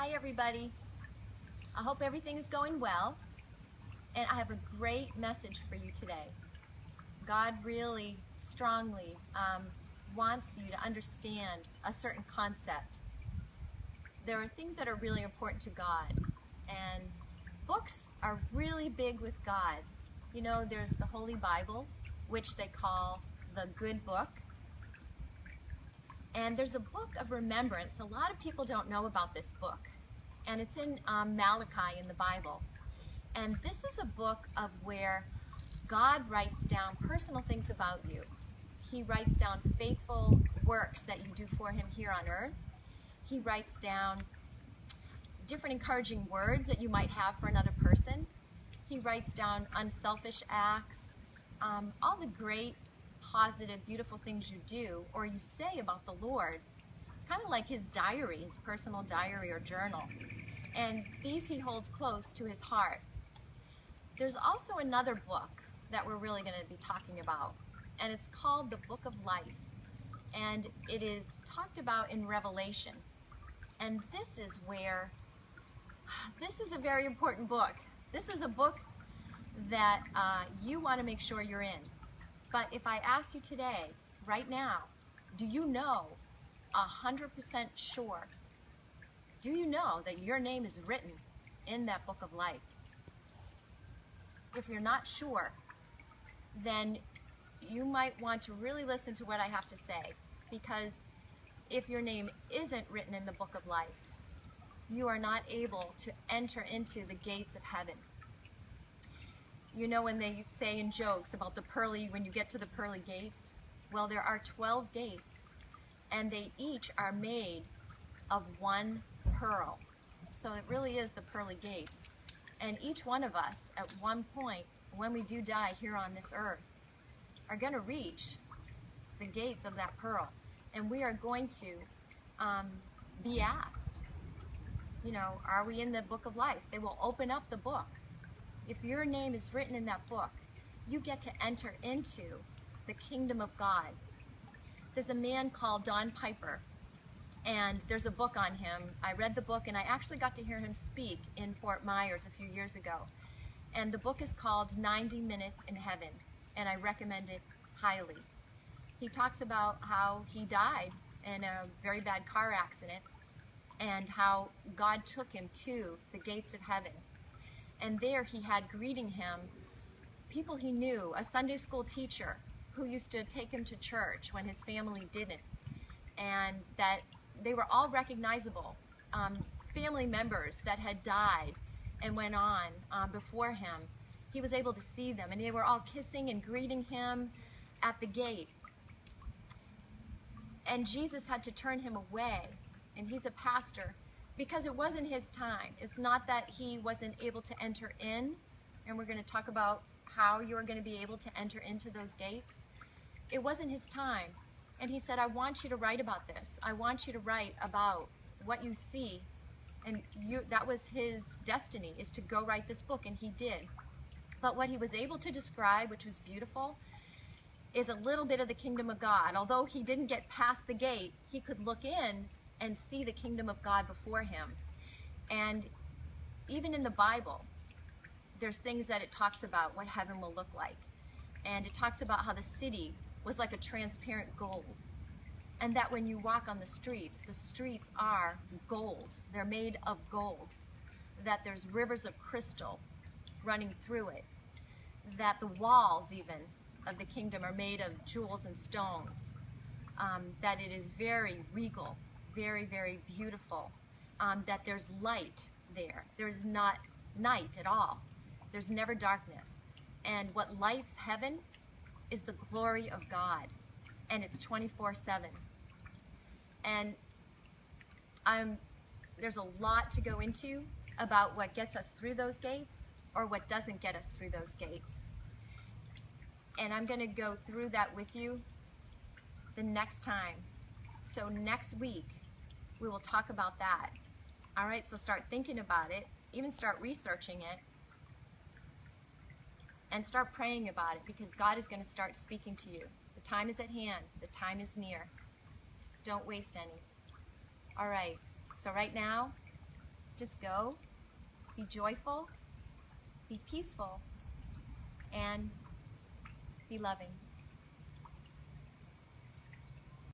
Hi everybody. I hope everything is going well, and I have a great message for you today. God really strongly wants you to understand a certain concept. There are things that are really important to God, and books are really big with God. You know, there's the Holy Bible, which they call the good book. And there's a book of remembrance. A lot of people don't know about this book. And it's in Malachi in the Bible. And this is a book of where God writes down personal things about you. He writes down faithful works that you do for him here on earth. He writes down different encouraging words that you might have for another person. He writes down unselfish acts, all the great, positive, beautiful things you do or you say about the Lord. It's kind of like his diary, his personal diary or journal. And these he holds close to his heart. There's also another book that we're really going to be talking about, and it's called the Book of Life. And it is talked about in Revelation. And this is a very important book. This is a book that you want to make sure you're in. But if I asked you today, right now, do you know 100% sure? Do you know that your name is written in that book of life? If you're not sure, then you might want to really listen to what I have to say, because if your name isn't written in the book of life, you are not able to enter into the gates of heaven. You know when they say in jokes about the pearly, when you get to the pearly gates? Well, there are 12 gates, and they each are made of one pearl. So it really is the pearly gates. And each one of us, at one point, when we do die here on this earth, are going to reach the gates of that pearl. And we are going to be asked, you know, are we in the book of life? They will open up the book. If your name is written in that book, you get to enter into the kingdom of God. There's a man called Don Piper, and there's a book on him. I read the book, and I actually got to hear him speak in Fort Myers a few years ago. And the book is called 90 Minutes in Heaven, and I recommend it highly. He talks about how he died in a very bad car accident and how God took him to the gates of heaven. And there he had greeting him people he knew, a Sunday school teacher who used to take him to church when his family didn't, and that they were all recognizable, family members that had died and went on before him. He was able to see them, and they were all kissing and greeting him at the gate. And Jesus had to turn him away, and he's a pastor, because it wasn't his time. It's not that he wasn't able to enter in, and we're going to talk about how you're going to be able to enter into those gates. It wasn't his time. And he said, I want you to write about this. I want you to write about what you see. And that was his destiny, is to go write this book, and he did. But what he was able to describe, which was beautiful, is a little bit of the kingdom of God. Although he didn't get past the gate, he could look in and see the kingdom of God before him. And even in the Bible, there's things that it talks about what heaven will look like. And it talks about how the city was like a transparent gold. And that when you walk on the streets are gold. They're made of gold. That there's rivers of crystal running through it. That the walls even of the kingdom are made of jewels and stones. That it is very regal, very, very beautiful. That there's light there. There's not night at all. There's never darkness. And what lights heaven is the glory of God. And it's 24/7. And there's a lot to go into about what gets us through those gates or what doesn't get us through those gates. And I'm going to go through that with you the next time. So next week, we will talk about that. All right, so start thinking about it, even start researching it, and start praying about it, because God is going to start speaking to you. The time is at hand. The time is near. Don't waste any. All right, so right now, Just go, be joyful, be peaceful, and be loving.